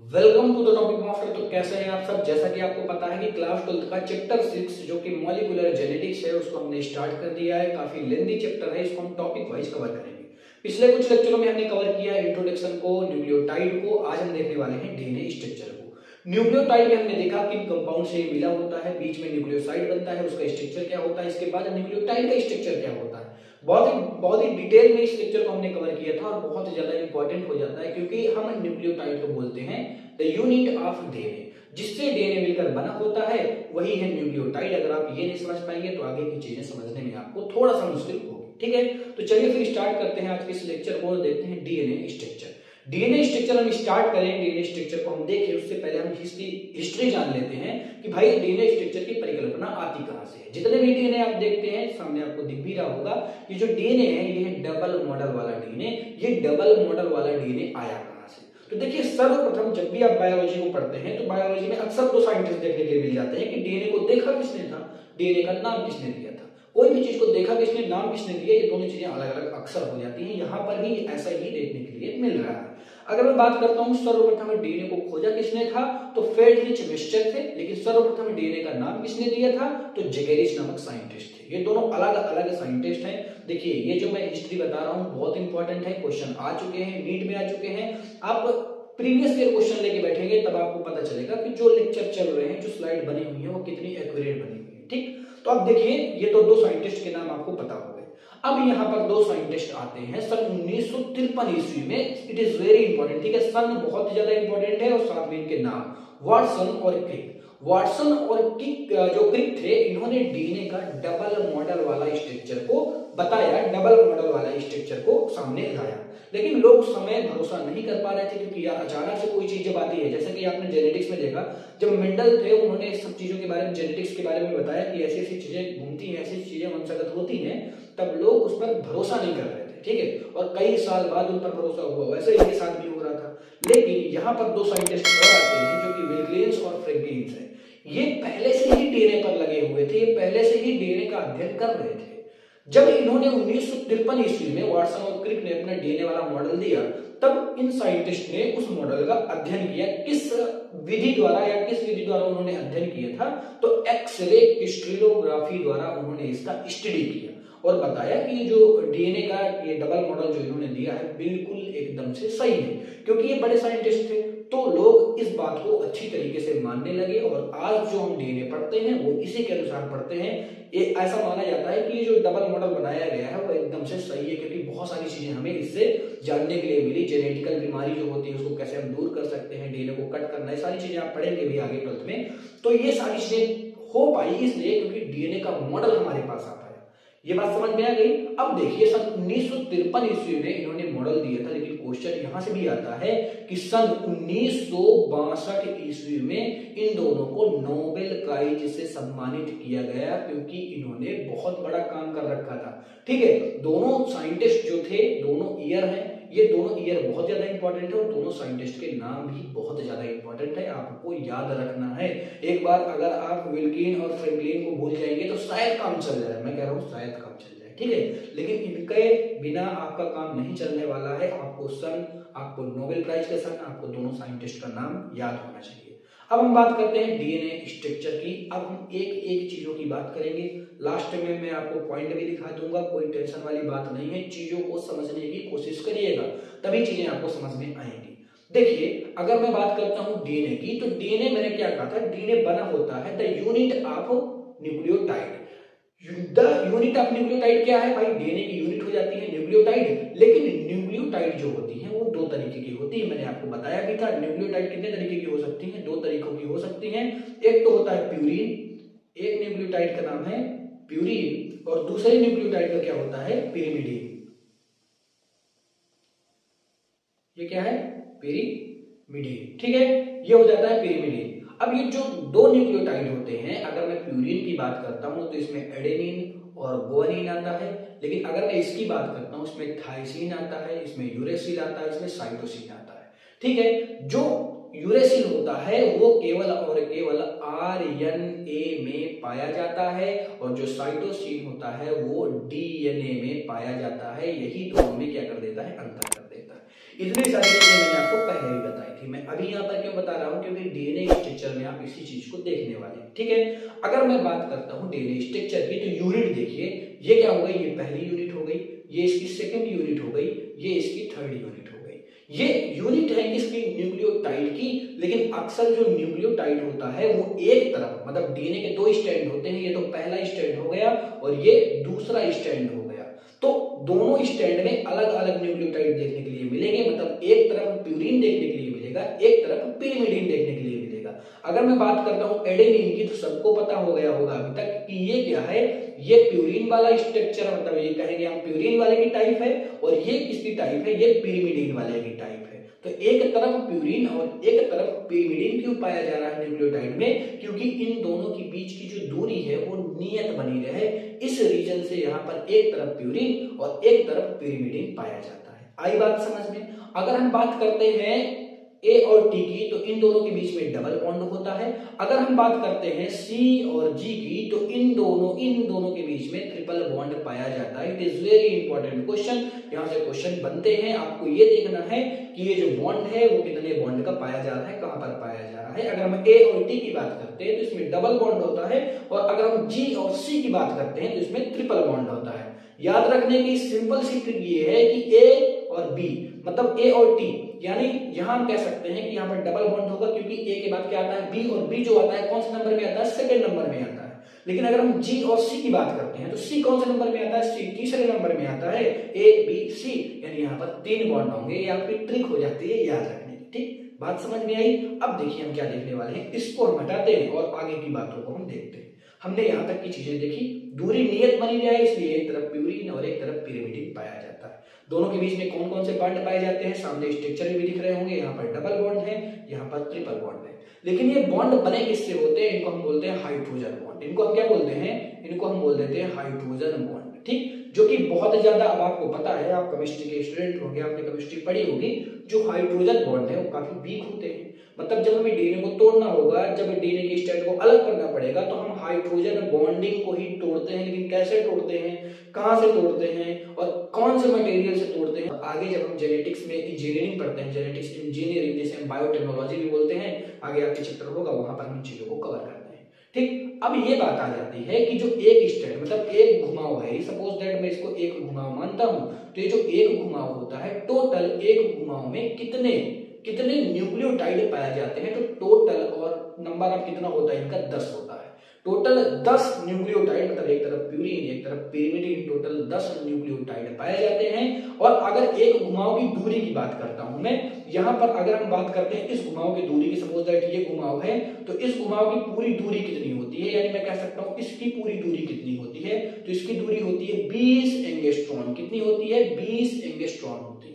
Welcome to the topic master. तो कैसे हैं आप सब। जैसा कि आपको पता है कि क्लास 12 का चैप्टर 6 जो कि मॉलिक्यूलर जेनेटिक्स है उसको हमने स्टार्ट कर दिया है। काफी लेंथी चैप्टर है, इसको हम टॉपिक वाइज कवर करेंगे। पिछले कुछ लेक्चरों में हमने कवर किया इंट्रोडक्शन को, न्यूक्लियोटाइड को। आज हम देखने वाले हैं डीएनए स्ट्रक्चर को। न्यूक्लियोटाइड में हमने देखा किन कंपाउंड से मिला होता है, बीच में न्यूक्लियोसाइड बनता है, उसका स्ट्रक्चर क्या होता है, इसके बाद न्यूक्लियोटाइड का स्ट्रक्चर क्या होता है। बहुत ही डिटेल में इस लेक्चर को हमने कवर किया था और बहुत ज्यादा इंपॉर्टेंट हो जाता है क्योंकि हम न्यूक्लियोटाइड को बोलते हैं द यूनिट ऑफ डीएनए। जिससे डीएनए मिलकर बना होता है वही है न्यूक्लियोटाइड। अगर आप ये नहीं समझ पाएंगे तो आगे की चीजें समझने में आपको थोड़ा सा मुश्किल होगी। ठीक है, तो चलिए फिर स्टार्ट करते हैं आज के इस लेक्चर को। देखते हैं डीएनए स्ट्रक्चर। डीएनए स्ट्रक्चर हम स्टार्ट करें, डीएनए स्ट्रक्चर को हम देखें उससे पहले हम हिस्ट्री जान लेते हैं कि भाई डीएनए स्ट्रक्चर की परिकल्पना आती कहां से है। जितने भी डीएनए आप देखते हैं सामने आपको दिख भी रहा होगा, ये जो डीएनए है ये है डबल मॉडल वाला डीएनए। ये डबल मॉडल वाला डीएनए आया कहां से? तो देखिए, सर्वप्रथम जब भी आप बायोलॉजी को पढ़ते हैं तो बायोलॉजी में अक्सर तो साइंटिस्ट देखने के लिए मिल जाते हैं कि डीएनए को देखा किसने था, डीएनए का नाम किसने दिया था। कोई भी चीज को देखा किसने, नाम किसने दिया, ये दोनों चीजें अलग अलग अक्सर हो जाती हैं। यहाँ पर भी ऐसा ही देखने के लिए मिल रहा है। अगर मैं बात करता हूँ सर्वप्रथम डीएनए को खोजा किसने था तो फ्रेडरिच मिस्चर थे। लेकिन सर्वप्रथम डीएनए का नाम किसने दिया था तो जेकेरिच नामक साइंटिस्ट थे। ये दोनों अलग अलग साइंटिस्ट हैं। देखिए, ये जो मैं हिस्ट्री बता रहा हूँ बहुत इंपॉर्टेंट है। क्वेश्चन आ चुके हैं, नीट में आ चुके हैं। आप प्रीवियस ईयर क्वेश्चन लेके बैठेंगे तब आपको पता चलेगा कि जो लेक्चर चल रहे हैं, जो स्लाइड बनी हुई है वो कितनी एक्यूरेट बनी हुई है। ठीक, तो अब देखिए, ये तो दो साइंटिस्ट के नाम आपको पता हो गए। अब यहाँ पर दो साइंटिस्ट आते हैं सन 1953 ईस्वी में। It is very important. ठीक है, सन बहुत ज्यादा इंपॉर्टेंट है और साथ में इनके नाम वाटसन और क्रिक। वाटसन और जो क्रिक थे, इन्होंने डीएनए का डबल मॉडल वाला स्ट्रक्चर को बताया, डबल मॉडल वाला स्ट्रक्चर को सामने लाया। लेकिन लोग उस समय भरोसा नहीं कर पा रहे थे क्योंकि यार अचानक से कोई चीज जब आती है, जैसे कि आपने जेनेटिक्स में देखा, जब मेंडल थे उन्होंने सब चीजों के बारे में, जेनेटिक्स के बारे में बताया कि ऐसी ऐसी चीजें घूमती हैं, ऐसी चीजें वंशगत होती हैं, तब लोग उस पर भरोसा नहीं कर रहे थे। ठीक है, और कई साल बाद उन पर भरोसा हुआ। वैसे इनके साथ भी हो रहा था। लेकिन यहाँ पर दो साइंटिस्ट और आते हैं जो कि विल्किंस और फ्रैंकलिन है। ये पहले से ही डीएनए पर लगे हुए थे, ये पहले से ही डीएनए का अध्ययन कर रहे थे। जब इन्होंने 1953 ईस्वी में वाटसन और क्रिक ने अपना डीएनए वाला मॉडल दिया, तब इन साइंटिस्ट ने उस मॉडल का अध्ययन किया। किस विधि द्वारा या किस विधि द्वारा उन्होंने अध्ययन किया था तो एक्सरे क्रिस्टलोग्राफी द्वारा उन्होंने इसका स्टडी किया और बताया कि जो डीएनए का ये डबल मॉडल जो इन्होंने दिया है बिल्कुल एकदम से सही है। क्योंकि ये बड़े साइंटिस्ट थे तो लोग इस बात को अच्छी तरीके से मानने लगे और आज जो हम डीएनए पढ़ते हैं वो इसी के अनुसार पढ़ते हैं। ये ऐसा माना जाता है कि जो डबल मॉडल बनाया गया है वो एकदम से सही है क्योंकि बहुत सारी चीजें हमें इससे जानने के लिए मिली। जेनेटिकल बीमारी जो होती है उसको कैसे हम दूर कर सकते हैं, डीएनए को कट करना, ये सारी चीजें आप पढ़ेंगे भी आगे 12th में। तो ये सारी चीजें हो पाई इसलिए क्योंकि डीएनए का मॉडल हमारे पास आता है। ये बात समझ में आ गई। अब देखिए, सन 1953 ईस्वी में इन्होंने मॉडल दिया था, लेकिन क्वेश्चन यहां से भी आता है कि सन 1962 ईस्वी में इन दोनों को नोबेल प्राइज से सम्मानित किया गया क्योंकि इन्होंने बहुत बड़ा काम कर रखा था। ठीक है, दोनों साइंटिस्ट जो थे, दोनों ईयर हैं, ये दोनों ईयर बहुत ज्यादा इंपॉर्टेंट है और दोनों साइंटिस्ट के नाम भी बहुत ज्यादा इंपॉर्टेंट है, आपको याद रखना है। एक बार अगर आप विल्किन और फ्रैंकलिन को भूल जाएंगे तो शायद काम चल जाए। मैं कह रहा हूँ शायद काम चल जाए। ठीक है, लेकिन इनके बिना आपका काम नहीं चलने वाला है। आपको सन, आपको नोबेल प्राइज का सन, आपको दोनों साइंटिस्ट का नाम याद होना चाहिए। अब हम बात करते हैं डीएनए स्ट्रक्चर की। अब हम एक एक चीजों की बात करेंगे। लास्ट में मैं आपको पॉइंट भी दिखा दूंगा, कोई टेंशन वाली बात नहीं है। चीजों को समझने की कोशिश करिएगा तभी चीजें आपको समझ में आएंगी। देखिए, अगर मैं बात करता हूं डीएनए की तो डीएनए मैंने क्या कहा था, डीएनए बना होता है the unit of nucleotide. The unit of nucleotide क्या है भाई, डीएनए की यूनिट हो जाती है न्यूक्लियोटाइड। लेकिन न्यूक्लियोटाइड जो होती है वो दो तरीके की होती है, मैंने आपको बताया भी था। न्यूक्लियोटाइड कितने तरीके की हो सकती है, दो तरीकों की हो सकती है। एक तो होता है प्यूरिन, एक न्यूक्लियोटाइड का नाम है प्यूरिन और दूसरे न्यूक्लियोटाइड का क्या होता है पिरिमिडीन। ये क्या है पिरिमिडीन। ठीक है, ये हो जाता है पिरिमिडीन। अब ये जो दो न्यूक्लियोटाइड होते हैं, अगर मैं प्यूरिन की बात करता हूं तो इसमें एडेनिन और गुआनिन आता है। लेकिन अगर मैं इसकी बात करता हूं इसमें थाइसिन आता है, इसमें यूरेसिल आता है, इसमें साइटोसिन आता है। ठीक है, जो यूरेसिल होता है वो केवल और केवल आरएनए में पाया जाता है और जो साइटोसिन होता है वो डीएनए में पाया जाता है। यही दोनों में क्या कर देता है, अंतर कर देता है। इतनी सारी चीजें मैंने आपको पहले भी बताई थी। मैं अभी यहाँ पर क्यों बता रहा हूँ, क्योंकि डीएनए स्ट्रक्चर में आप इसी चीज को देखने वाले हैं, ठीक है। अगर मैं बात करता हूँ डीएनए स्ट्रक्चर की, तो यूनिट देखिए, ये क्या हो गई, ये पहली यूनिट हो गई, ये इसकी सेकंड यूनिट हो गई, ये इसकी थर्ड यूनिट हो गई। ये यूनिट है किसकी, न्यूक्लियोटाइड की। लेकिन अक्सर जो न्यूक्लियोटाइड होता है वो एक तरफ, मतलब डीएनए के दो स्ट्रैंड होते हैं, ये तो पहला स्ट्रैंड हो गया और ये दूसरा स्ट्रैंड हो गया। तो दोनों स्ट्रैंड में अलग अलग न्यूक्लियोटाइड देखने के लिए मिलेंगे, मतलब एक तरफ प्यूरिन देखने के लिए मिलेगा, एक तरफ पिरिमिडीन देखने के लिए मिलेगा। अगर मैं बात करता हूं एडेनिन की, तो सबको पता हो गया होगा अभी तक कि ये क्या है, ये प्यूरिन वाला स्ट्रक्चर, मतलब ये कहेंगे हम प्यूरिन वाले की टाइप है, और ये किसकी टाइप है, ये पिरिमिडीन वाले की टाइप है। तो एक तरफ प्यूरिन और एक तरफ पिरिमिडीन क्यों पाया जा रहा है न्यूक्लियोटाइड में, क्योंकि इन दोनों के बीच की जो दूरी है वो नियत बनी रहे, इस रीजन से यहाँ पर एक तरफ प्यूरिन और एक तरफ पिरिमिडीन पाया जाता है। आई बात समझ में। अगर हम बात करते हैं ए और टी की, तो इन दोनों के बीच में डबल बॉन्ड होता है। अगर हम बात करते हैं सी और जी की, तो इन दोनों के बीच में ट्रिपल बॉन्ड पाया जाता है। It is very important question, यहाँ से क्वेश्चन बनते हैं। आपको ये देखना है कि ये जो बॉन्ड है वो कितने बॉन्ड का पाया जा रहा है, कहां पर पाया जा रहा है। अगर हम ए और टी की बात करते हैं तो इसमें डबल बॉन्ड होता है, और अगर हम जी और सी की बात करते हैं तो इसमें ट्रिपल बॉन्ड होता है। याद रखने की सिंपल सी ट्रिक ये है कि ए और बी, मतलब ए और टी, यानी यहां हम कह सकते हैं कि यहां पर डबल बॉन्ड होगा, क्योंकि ए के बाद क्या आता है, बी, और बी जो आता है कौन से नंबर में आता है, सेकंड नंबर में आता है। लेकिन अगर हम जी और सी की बात करते हैं तो सी कौन से नंबर में आता है, सी तीसरे नंबर में आता है, ए बी सी, यानी यहाँ पर 3 बॉन्ड होंगे। ये आपकी ट्रिक हो जाती है याद रखने की, ठीक, बात समझ में आई। अब देखिए हम क्या देखने वाले हैं, इसको हम हटाते हैं और आगे की बातों को हम देखते हैं। हमने यहाँ तक की चीजें देखी, दूरी नियत बनी रहे, इसलिए एक तरफ प्यूरिन और एक तरफ पिरिमिडीन पाया जाता है। दोनों के बीच में कौन कौन से बॉन्ड पाए जाते हैं, सामने स्ट्रक्चर में भी दिख रहे होंगे, यहाँ पर डबल बॉन्ड है, यहाँ पर ट्रिपल बॉन्ड है। लेकिन ये बॉन्ड बने किससे होते हैं, इनको हम बोलते हैं हाइड्रोजन बॉन्ड। इनको हम क्या बोलते हैं, इनको हम बोल देते हैं हाइड्रोजन बॉन्ड, ठीक, जो कि बहुत ज्यादा, अब आपको पता है, आप केमिस्ट्री के स्टूडेंट हो गए, आपने केमिस्ट्री पढ़ी होगी, जो हाइड्रोजन बॉन्ड है वो काफी वीक होते हैं। मतलब जब हमें डीएनए को तोड़ना होगा, जब डीएनए के स्ट्रैंड को अलग करना पड़ेगा, तो हम हाइड्रोजन बॉन्डिंग को ही तोड़ते हैं। लेकिन कैसे तोड़ते हैं, कहां से तोड़ते हैं और कौन से मटेरियल से तोड़ते हैं, आगे जब हम जेनेटिक्स में इंजीनियरिंग पढ़ते हैं, जेनेटिक्स इंजीनियरिंग जिसे हम बायोटेक्नोलॉजी भी बोलते हैं, आगे आपके चैप्टर होगा, वहां पर हम चीजों को कवर करते हैं, ठीक। अब ये बात आ जाती है कि जो एक स्ट्रैंड, मतलब एक घुमाव है, सपोज दैट मैं इसको एक घुमाव मानता हूं, तो ये जो एक घुमाव होता है, टोटल एक घुमाव में कितने न्यूक्लियोटाइड पाए जाते हैं, तो टोटल, और नंबर ऑफ कितना होता है इनका, 10 होता है। टोटल 10 न्यूक्लियोटाइड, मतलब एक तरफ प्यूरिन एक तरफ पिरिमिडीन, टोटल 10 न्यूक्लियोटाइड पाए जाते हैं। और अगर एक घुमाव की दूरी की बात करता हूं मैं, यहां पर अगर हम बात करते हैं इस घुमाव की दूरी की, सपोज दैट ये घुमाव है, तो इस घुमाव की पूरी दूरी कितनी होती है, यानी मैं कह सकता हूं इसकी पूरी दूरी कितनी होती है, तो इसकी दूरी होती है 20 एंगस्ट्रॉन। कितनी होती है, 20 एंगस्ट्रॉन होती है।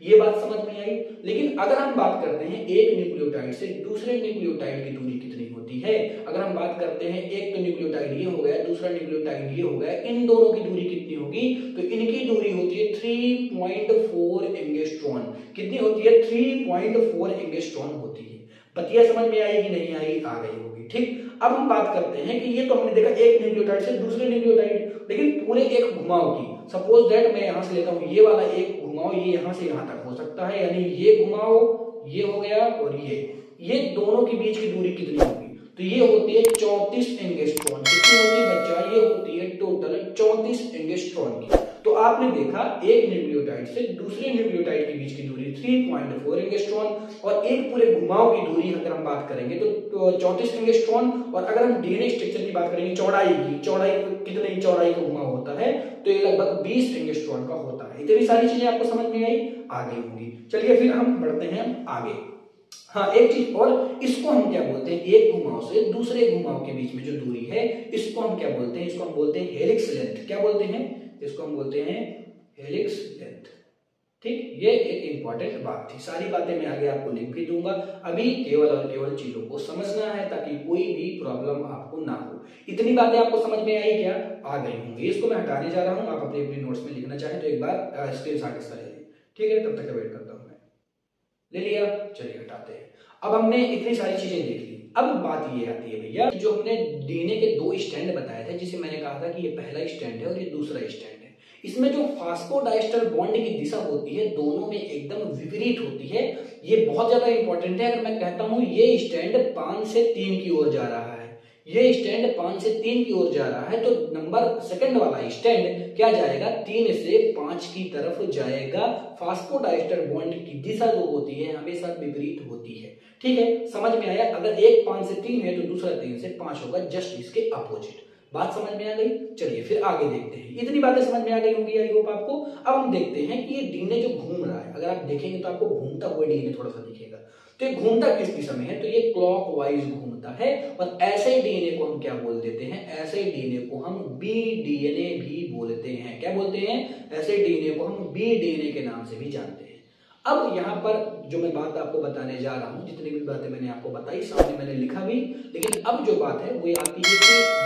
ये बात समझ में आई। लेकिन अगर हम बात करते हैं एक न्यूक्लियोटाइड से दूसरे न्यूक्लियोटाइड की दूरी कितनी होती है, अगर हम बात करते हैं, एक तो न्यूक्लियोटाइड ये हो गया, दूसरा न्यूक्लियोटाइड ये हो गया, इन दोनों की दूरी कितनी होगी, तो इनकी दूरी होती है 3.4 एंगस्ट्रॉन। कितनी होती है, 3.4 एंगस्ट्रॉन होती है। बतिया समझ में आई कि नहीं आई, आ गई होगी, ठीक। अब हम बात करते हैं कि ये तो हमने देखा एक न्यूक्लियोटाइड से दूसरे न्यूक्लियोटाइड, लेकिन पूरे एक घुमाव की, सपोज दैट मैं यहां से लेता हूं ये वाला एक घुमाव, ये यहां से यहां तक हो सकता है, यानी ये घुमाव ये हो गया, और ये दोनों के बीच की दूरी कितनी होगी, तो ये होती है 34 एंगस्ट्रॉन। कितनी होती है बच्चा, ये होती है टोटल 34 एंगस्ट्रॉन की। तो आपने देखा एक न्यूक्लियोटाइड से दूसरे न्यूक्लियोटाइड के बीच की दूरी 3.4 एंगस्ट्रॉन, और एक पूरे घुमाव की दूरी अगर हम बात करेंगे तो 34 एंगस्ट्रॉन। और अगर हम डीएनए स्ट्रक्चर की बात करेंगे, चौड़ाई कितनी चौड़ाई का घुमाव होता है, तो ये लगभग 20 एंगस्ट्रॉन का होता है। इतनी सारी चीजें आपको समझ में आई, आ गई होंगी। चलिए फिर हम बढ़ते हैं आगे। हाँ, एक चीज और, इसको हम क्या बोलते हैं, एक घुमाव से दूसरे घुमाव के बीच में जो दूरी है, इसको हम क्या बोलते हैं, इसको हम बोलते हैं हेलिक्स लेंथ। क्या बोलते हैं, इसको हम बोलते हैं हेलिक्स लेंथ, ठीक। ये एक इंपॉर्टेंट बात थी, सारी बातें मैं आगे आपको लिख भी दूंगा। अभी केवल और केवल चीजों को समझना है ताकि कोई भी प्रॉब्लम आपको ना हो। इतनी बातें आपको समझ में आई क्या, आ गई होंगी। इसको मैं हटाने जा रहा हूं, आप अपने अपने नोट्स में लिखना चाहें तो एक बार स्क्रीनशॉट इसका ले लीजिए, ठीक है। तब तक वेट करता हूं मैं, ले लिया, चलिए हटाते हैं। अब हमने इतनी सारी चीजें देख ली। अब बात ये आती है भैया, जो हमने डीएनए के 2 स्टैंड बताए थे, जिसे मैंने कहा था कि ये पहला स्टैंड है और ये दूसरा स्टैंड है, इसमें जो फास्फोडाइस्टर बॉन्ड की दिशा होती है दोनों में एकदम विपरीत होती है। ये बहुत ज्यादा इंपॉर्टेंट है। अगर मैं कहता हूं ये स्टैंड 5 से 3 की ओर जा रहा है, ये स्टैंड 5 से 3 की ओर जा रहा है, तो नंबर सेकंड वाला स्टैंड क्या जाएगा, 3 से 5 की तरफ जाएगा। फास्फोडाइस्टर बॉन्ड की दिशा जो होती है हमेशा विपरीत होती है। ठीक है, समझ में आया। अगर एक 5 से 3 है तो दूसरा 3 से 5 होगा, जस्ट इसके अपोजिट। बात समझ में आ गई। चलिए फिर आगे देखते हैं। इतनी बातें समझ में आ गई होंगी आई होप आपको। अब हम देखते हैं कि ये डीएनए जो घूम रहा है, अगर आप देखेंगे तो आपको घूमता हुआ डीएनए थोड़ा सा दिखेगा। तो ये घूमता किस दिशा में है, तो ये क्लॉकवाइज घूमता है। और ऐसे डीएनए को हम क्या बोल देते हैं, ऐसे डीएनए को हम बी डीएनए भी बोलते हैं। क्या बोलते हैं, ऐसे डीएनए को हम बी डीएनए के नाम से भी जानते हैं। अब यहाँ पर जो मैं बात आपको बताने जा रहा हूँ, जितनी भी बातें मैंने आपको बताई सामने मैंने लिखा भी, लेकिन अब जो बात है वो आती है कि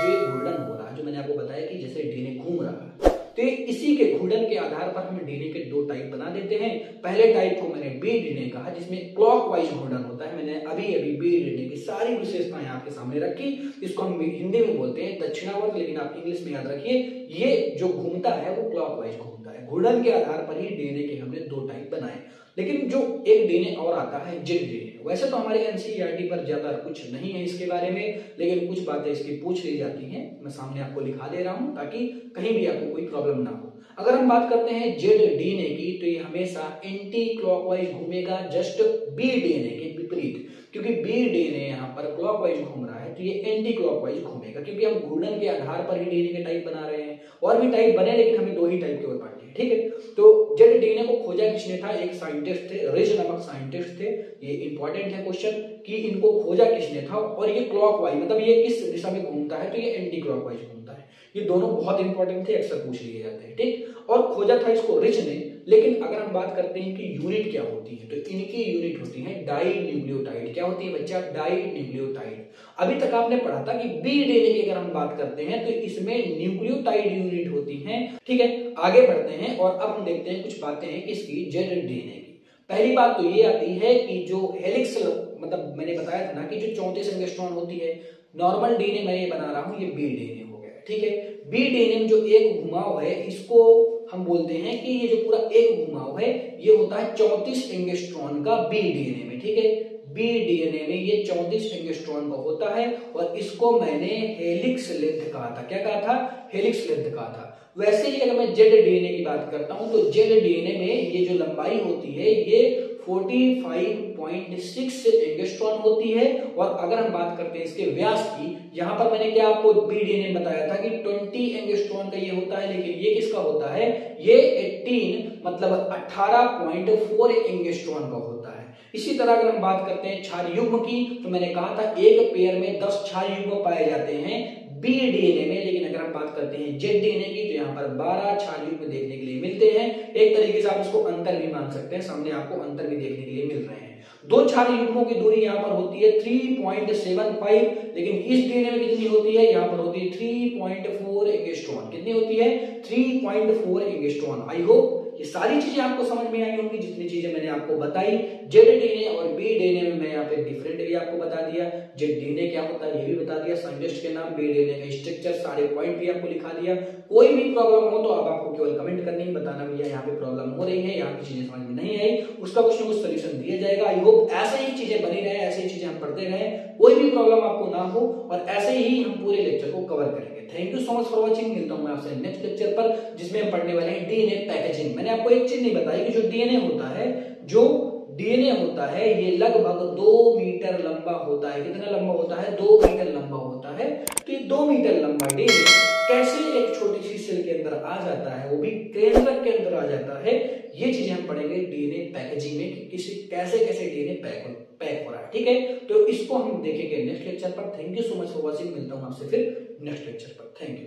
जो घूर्णन हो रहा है, जो मैंने आपको बताया कि जैसे डीएनए घूम रहा है, तो इसी के घूर्णन के आधार पर हम डीएनए के 2 टाइप बना देते हैं। पहले टाइप को मैंने बी डीएनए कहा, जिसमें क्लॉकवाइज घूर्णन होता है। मैंने अभी अभी बी डीएनए की सारी विशेषताएं आपके सामने रखी। इसको हम हिंदी में बोलते हैं दक्षिणावर्त, लेकिन आप इंग्लिश में याद रखिए ये जो घूमता है वो क्लॉकवाइज घूमता है। घूर्णन के आधार पर ही डीएनए के हमने 2 टाइप बनाए। लेकिन जो एक डीएनए और आता है जेड डीएनए, वैसे तो हमारे एनसीईआरटी पर ज्यादा कुछ नहीं है इसके बारे में, लेकिन कुछ बातें इसकी पूछ ली जाती हैं। मैं सामने आपको लिखा दे रहा हूं ताकि कहीं भी आपको कोई प्रॉब्लम ना हो। अगर हम बात करते हैं जेड डीएनए की, तो ये हमेशा एंटी क्लॉकवाइज घूमेगा, जस्ट बी डीएनए के विपरीत। क्योंकि बी डीएनए यहाँ पर क्लॉकवाइज घूम रहा है तो ये एंटी क्लॉकवाइज घूमेगा, क्योंकि हम घूर्णन के आधार पर ही डीएनए के टाइप बना रहे हैं। और भी टाइप बने, लेकिन हमें 2 ही टाइप के और बांटे हैं। ठीक है, तो जेड डीएनए को खोजा किसने था, एक साइंटिस्ट थे, रिज नामक साइंटिस्ट थे। ये इंपॉर्टेंट है क्वेश्चन कि इनको खोजा किसने था, और ये क्लॉकवाइज मतलब ये किस दिशा में घूमता है, तो ये एंटी क्लॉकवाइज घूमता है। ये दोनों बहुत इंपॉर्टेंट थे, अक्सर पूछ लिए जाते हैं। ठीक, और खोजा था इसको रिच ने। लेकिन अगर हम बात करते हैं कि यूनिट क्या होती है, तो इनकी यूनिट होती है डाई न्यूक्लियोटाइड। क्या होती है बच्चा, डाई न्यूक्लियोटाइड। अभी तक आपने पढ़ा था कि बी डीएनए की अगर हम बात करते हैं तो इसमें न्यूक्लियोटाइड यूनिट होती है। ठीक है, आगे बढ़ते हैं और अब हम देखते हैं कुछ बातें हैं किसकी, जेड डीएनए की। पहली बात तो ये आती है कि जो हेलिक्स, मतलब मैंने बताया था ना कि जो 34 एंगस्ट्रॉन होती है, नॉर्मल डीएनए मैं ये बना रहा हूं, ये बी डीएनए हो गया। ठीक है, बी डीएनए में जो एक घुमाव है इसको हम बोलते हैं कि ये जो पूरा एक घुमाव है ये होता है 34 एंगस्ट्रॉन का बी डीएनए में। ठीक है, बी डीएनए में ये 34 एंगस्ट्रॉन का होता है, और इसको मैंने हेलिक्स लेंथ कहा था। क्या कहा था, हेलिक्स लेंथ कहा था। वैसे ही अगर मैं जेड डीएनए की बात करता हूं तो जेड डीएनए में ये जो लंबाई होती है ये 45.6 एंगस्ट्रॉन होती है। और अगर हम बात करते हैं इसके व्यास की, यहां पर मैंने क्या आपको बी डीएनए बताया था कि 20 एंगस्ट्रॉन का ये होता है, लेकिन ये किसका होता है, ये 18 मतलब 18.4 एंगस्ट्रॉन का होता है। इसी तरह अगर हम बात करते हैं क्षार युग्म की, तो मैंने कहा था एक पेयर में 10 क्षार युग्म पाए जाते हैं बी डीएनए में। लेकिन अगर हम बात करते हैं जेड डीएनए की, तो यहाँ पर 12 क्षार युग्म देखने के लिए मिलते हैं। एक तरीके से आप इसको अंतर भी मान सकते हैं, सामने आपको अंतर भी देखने के लिए मिल रहे हैं। 2 क्षार युग्मों की दूरी यहाँ पर होती है 3.75, लेकिन इस डीएनए में कितनी होती है, यहाँ पर होती है 3.4 एंगस्ट्रॉन। कितनी होती है, 3.4 एंगस्ट्रॉन। आई होप ये सारी चीजें आपको समझ में आई होंगी, जितनी चीजें मैंने आपको बताई। जेड डीएनए और बी डीएनए में मैं यहाँ पे डिफरेंट भी आपको बता दिया, जेड डीएनए क्या होता है ये भी बता दिया, साइंटिस्ट के नाम, बी डीएनए का स्ट्रक्चर, सारे पॉइंट भी आपको लिखा दिया। कोई भी प्रॉब्लम हो तो अब आपको केवल कमेंट करनी है, बताना भैया यहाँ पे प्रॉब्लम हो रही है, यहाँ की चीजें समझ में नहीं आई, उसका कुछ ना कुछ सोल्यूशन दिया जाएगा। आई होप ऐसे ही चीजें बनी रहे, ऐसे ही चीजें हम पढ़ते रहे, कोई भी प्रॉब्लम आपको ना हो, और ऐसे ही हम पूरे लेक्चर को कवर करेंगे। Thank you so much for watching. मिलता हूं मैं आपसे नेक्स्ट लेक्चर पर, जिसमें हम पढ़ने वाले हैं डीएनए पैकेजिंग। मैंने आपको एक चीज नहीं बताई कि जो डीएनए होता है, जो डीएनए होता है ये लगभग 2 मीटर लंबा होता है। कितना लंबा होता है, 2 मीटर लंबा होता है। तो ये 2 मीटर लंबा डीएनए कैसे एक छोटी सी सेल के अंदर आ जाता है, वो भी केंद्रक के अंदर आ जाता है, ये चीजें हम पढ़ेंगे डीएनए पैकेजिंग में, कि कैसे कैसे डीएनए पैक हो रहा है। ठीक है, तो इसको हम देखेंगे नेक्स्ट लेक्चर पर। Thank you so much for watching. मिलता हूं आपसे फिर नेक्स्ट लेक्चर पर। Thank you.